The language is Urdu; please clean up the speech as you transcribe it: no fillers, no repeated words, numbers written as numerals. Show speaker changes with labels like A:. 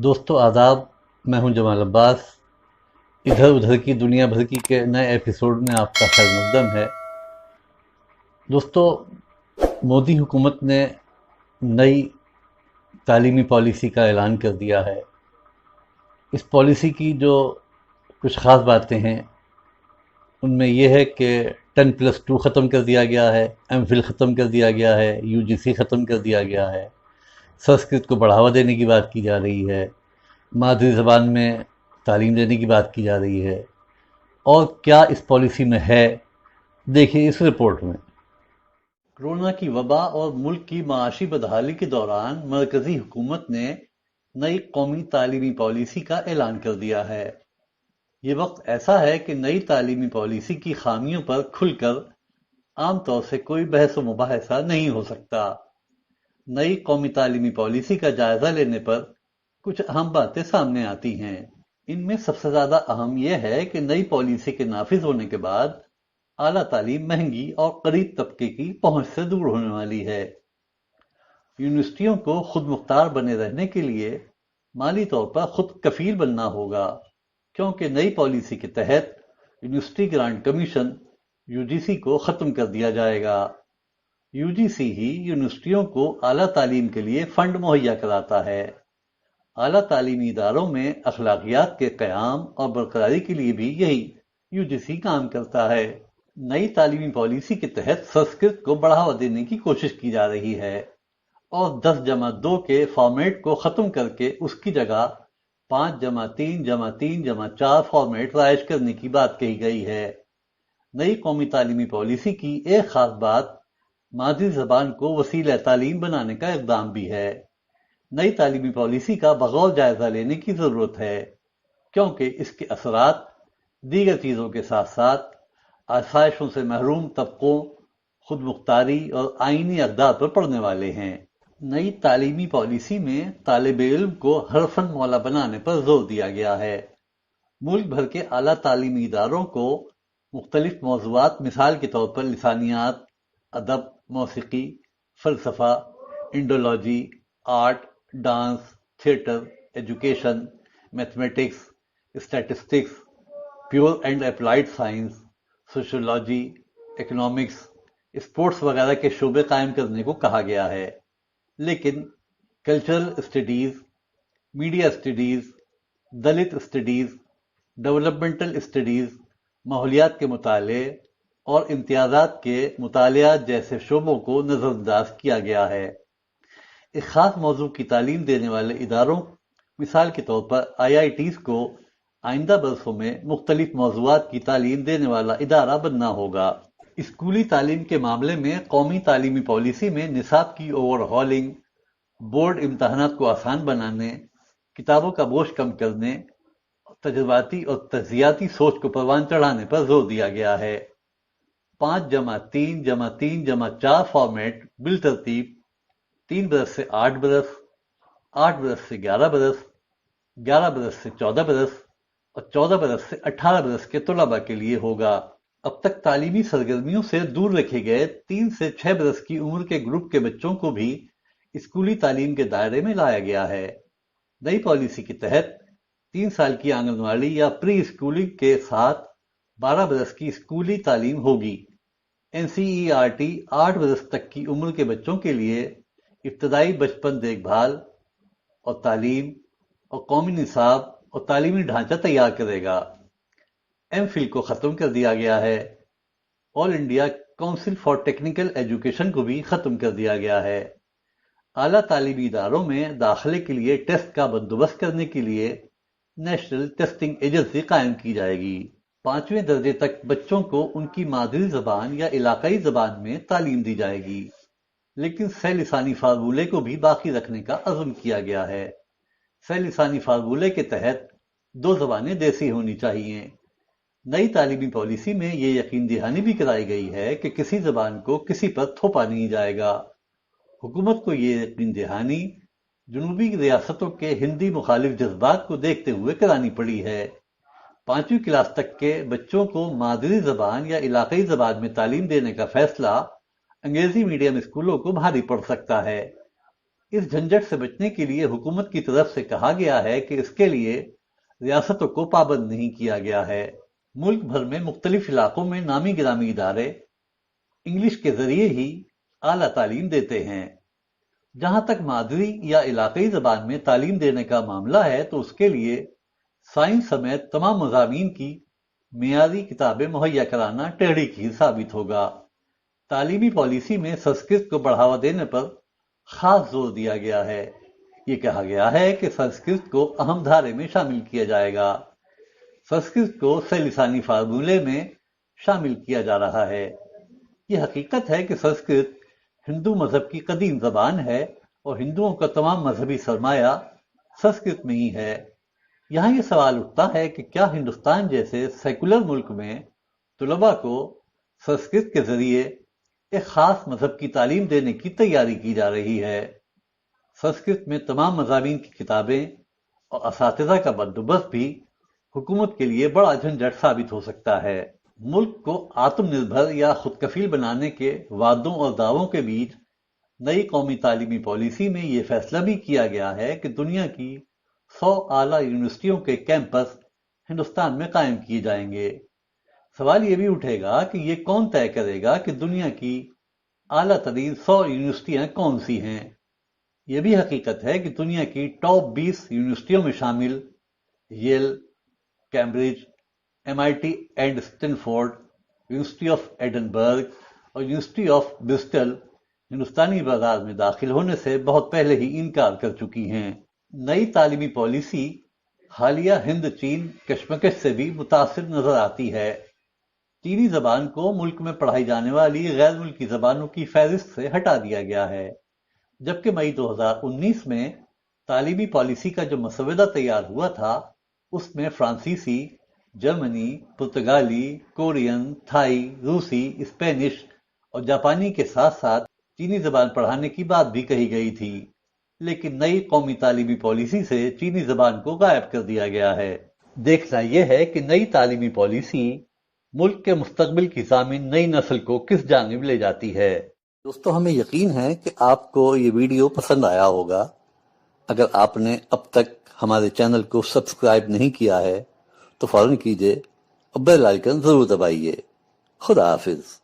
A: دوستو آداب، میں ہوں جمال عباس۔ ادھر ادھر کی دنیا بھر کی کے نئے ایپیسوڈ میں آپ کا خیر مقدم ہے۔ دوستو، مودی حکومت نے نئی تعلیمی پالیسی کا اعلان کر دیا ہے۔ اس پالیسی کی جو کچھ خاص باتیں ہیں ان میں یہ ہے کہ 10+2 ختم کر دیا گیا ہے، ایم فل ختم کر دیا گیا ہے، یو جی سی ختم کر دیا گیا ہے، سنسکرت کو بڑھاوا دینے کی بات کی جا رہی ہے، مادری زبان میں تعلیم دینے کی بات کی جا رہی ہے۔ اور کیا اس پالیسی میں ہے، دیکھیے اس رپورٹ میں۔ کورونا کی وبا اور ملک کی معاشی بدحالی کے دوران مرکزی حکومت نے نئی قومی تعلیمی پالیسی کا اعلان کر دیا ہے۔ یہ وقت ایسا ہے کہ نئی تعلیمی پالیسی کی خامیوں پر کھل کر عام طور سے کوئی بحث و مباحثہ نہیں ہو سکتا۔ نئی قومی تعلیمی پالیسی کا جائزہ لینے پر کچھ اہم باتیں سامنے آتی ہیں۔ ان میں سب سے زیادہ اہم یہ ہے کہ نئی پالیسی کے نافذ ہونے کے بعد اعلیٰ تعلیم مہنگی اور غریب طبقے کی پہنچ سے دور ہونے والی ہے۔ یونیورسٹیوں کو خود مختار بنے رہنے کے لیے مالی طور پر خود کفیل بننا ہوگا، کیونکہ نئی پالیسی کے تحت یونیورسٹی گرانٹ کمیشن یو جی سی کو ختم کر دیا جائے گا۔ یو جی سی ہی یونیورسٹیوں کو اعلیٰ تعلیم کے لیے فنڈ مہیا کراتا ہے۔ اعلیٰ تعلیمی اداروں میں اخلاقیات کے قیام اور برقراری کے لیے بھی یہی یو جی سی کام کرتا ہے۔ نئی تعلیمی پالیسی کے تحت سنسکرت کو بڑھاوا دینے کی کوشش کی جا رہی ہے اور 10+2 کے فارمیٹ کو ختم کر کے اس کی جگہ 5+3+3+4 فارمیٹ رائج کرنے کی بات کہی گئی ہے۔ نئی قومی تعلیمی پالیسی کی ایک خاص بات مادری زبان کو وسیلہ تعلیم بنانے کا اقدام بھی ہے۔ نئی تعلیمی پالیسی کا بغور جائزہ لینے کی ضرورت ہے، کیونکہ اس کے اثرات دیگر چیزوں کے ساتھ ساتھ آسائشوں سے محروم طبقوں، خود مختاری اور آئینی اقدار پر پڑنے والے ہیں۔ نئی تعلیمی پالیسی میں طالب علم کو ہر فن مولا بنانے پر زور دیا گیا ہے۔ ملک بھر کے اعلیٰ تعلیمی اداروں کو مختلف موضوعات، مثال کے طور پر لسانیات، ادب، موسیقی، فلسفہ، Indology, art, dance, theatre, education, mathematics, statistics, pure and applied science, sociology, economics, sports وغیرہ کے شعبے قائم کرنے کو کہا گیا ہے۔ لیکن cultural studies, media studies, Dalit studies, developmental studies, ماحولیات کے مطالعے اور امتیازات کے مطالعات جیسے شعبوں کو نظر انداز کیا گیا ہے۔ ایک خاص موضوع کی تعلیم دینے والے اداروں، مثال کے طور پر آئی آئی ٹیز کو آئندہ برسوں میں مختلف موضوعات کی تعلیم دینے والا ادارہ بننا ہوگا۔ اسکولی تعلیم کے معاملے میں قومی تعلیمی پالیسی میں نصاب کی اوور ہالنگ، بورڈ امتحانات کو آسان بنانے، کتابوں کا بوجھ کم کرنے، تجرباتی اور تجزیاتی سوچ کو پروان چڑھانے پر زور دیا گیا ہے۔ 5+3+3+4 فارمیٹ بالترتیب 3 برس سے 8 برس، 8 برس سے 11 برس، 11 برس سے 14 برس اور 14 برس سے 18 برس کے طلباء کے لیے ہوگا۔ اب تک تعلیمی سرگرمیوں سے دور رکھے گئے 3 سے 6 برس کی عمر کے گروپ کے بچوں کو بھی اسکولی تعلیم کے دائرے میں لایا گیا ہے۔ نئی پالیسی کے تحت 3 سال کی آنگن واڑی یا پری اسکولنگ کے ساتھ 12 برس کی اسکولی تعلیم ہوگی۔ N C E R T 8 برس تک کی عمر کے بچوں کے لیے ابتدائی بچپن دیکھ بھال اور تعلیم اور قومی نصاب اور تعلیمی ڈھانچہ تیار کرے گا۔ ایم فل کو ختم کر دیا گیا ہے۔ All India Council for Technical Education کو بھی ختم کر دیا گیا ہے۔ اعلیٰ تعلیمی اداروں میں داخلے کے لیے ٹیسٹ کا بندوبست کرنے کے لیے نیشنل ٹیسٹنگ ایجنسی قائم کی جائے گی۔ 5ویں درجے تک بچوں کو ان کی مادری زبان یا علاقائی زبان میں تعلیم دی جائے گی، لیکن سہ لسانی فارمولے کو بھی باقی رکھنے کا عزم کیا گیا ہے۔ سہ لسانی فارمولے کے تحت 2 زبانیں دیسی ہونی چاہیے۔ نئی تعلیمی پالیسی میں یہ یقین دہانی بھی کرائی گئی ہے کہ کسی زبان کو کسی پر تھوپا نہیں جائے گا۔ حکومت کو یہ یقین دہانی جنوبی ریاستوں کے ہندی مخالف جذبات کو دیکھتے ہوئے کرانی پڑی ہے۔ 5ویں کلاس تک کے بچوں کو مادری زبان یا علاقائی زبان میں تعلیم دینے کا فیصلہ انگریزی میڈیم اسکولوں کو بھاری پڑ سکتا ہے۔ اس جھنجٹ سے بچنے کے لیے حکومت کی طرف سے کہا گیا ہے کہ اس کے لیے ریاستوں کو پابند نہیں کیا گیا ہے۔ ملک بھر میں مختلف علاقوں میں نامی گرامی ادارے انگلش کے ذریعے ہی اعلیٰ تعلیم دیتے ہیں۔ جہاں تک مادری یا علاقائی زبان میں تعلیم دینے کا معاملہ ہے تو اس کے لیے سائنس سمیت تمام مضامین کی معیاری کتابیں مہیا کرانا ٹیڑھی کھیر ثابت ہوگا۔ تعلیمی پالیسی میں سنسکرت کو بڑھاوا دینے پر خاص زور دیا گیا ہے۔ یہ کہا گیا ہے کہ سنسکرت کو اہم دھارے میں شامل کیا جائے گا۔ سنسکرت کو سے لسانی فارمولے میں شامل کیا جا رہا ہے۔ یہ حقیقت ہے کہ سنسکرت ہندو مذہب کی قدیم زبان ہے اور ہندوؤں کا تمام مذہبی سرمایہ سنسکرت میں ہی ہے۔ یہاں یہ سوال اٹھتا ہے کہ کیا ہندوستان جیسے سیکولر ملک میں طلباء کو سنسکرت کے ذریعے ایک خاص مذہب کی تعلیم دینے کی تیاری کی جا رہی ہے؟ سنسکرت میں تمام مضامین کی کتابیں اور اساتذہ کا بندوبست بھی حکومت کے لیے بڑا جھنجٹ ثابت ہو سکتا ہے۔ ملک کو آتم نربھر یا خود کفیل بنانے کے وعدوں اور دعووں کے بیچ نئی قومی تعلیمی پالیسی میں یہ فیصلہ بھی کیا گیا ہے کہ دنیا کی 100 اعلیٰ یونیورسٹیوں کے کیمپس ہندوستان میں قائم کیے جائیں گے۔ سوال یہ بھی اٹھے گا کہ یہ کون طے کرے گا کہ دنیا کی اعلیٰ ترین 100 یونیورسٹیاں کون سی ہیں؟ یہ بھی حقیقت ہے کہ دنیا کی ٹاپ 20 یونیورسٹیوں میں شامل ییل، Cambridge, MIT and Stanford, university of Edinburgh اور یونیورسٹی آف برسٹل ہندوستانی بازار میں داخل ہونے سے بہت پہلے ہی انکار کر چکی ہیں۔ نئی تعلیمی پالیسی حالیہ ہند چین کشمکش سے بھی متاثر نظر آتی ہے۔ چینی زبان کو ملک میں پڑھائی جانے والی غیر ملکی زبانوں کی فہرست سے ہٹا دیا گیا ہے، جبکہ مئی 2019 میں تعلیمی پالیسی کا جو مسودہ تیار ہوا تھا اس میں فرانسیسی، جرمنی، پرتگالی، کورین، تھائی، روسی، اسپینش اور جاپانی کے ساتھ ساتھ چینی زبان پڑھانے کی بات بھی کہی گئی تھی، لیکن نئی قومی تعلیمی پالیسی سے چینی زبان کو غائب کر دیا گیا ہے۔ دیکھنا یہ ہے کہ نئی تعلیمی پالیسی ملک کے مستقبل کی ضامن نئی نسل کو کس جانب لے جاتی ہے۔ دوستو، ہمیں یقین ہے کہ آپ کو یہ ویڈیو پسند آیا ہوگا۔ اگر آپ نے اب تک ہمارے چینل کو سبسکرائب نہیں کیا ہے تو فوراً کیجئے اور بیل آئیکن ضرور دبائیے۔ خدا حافظ۔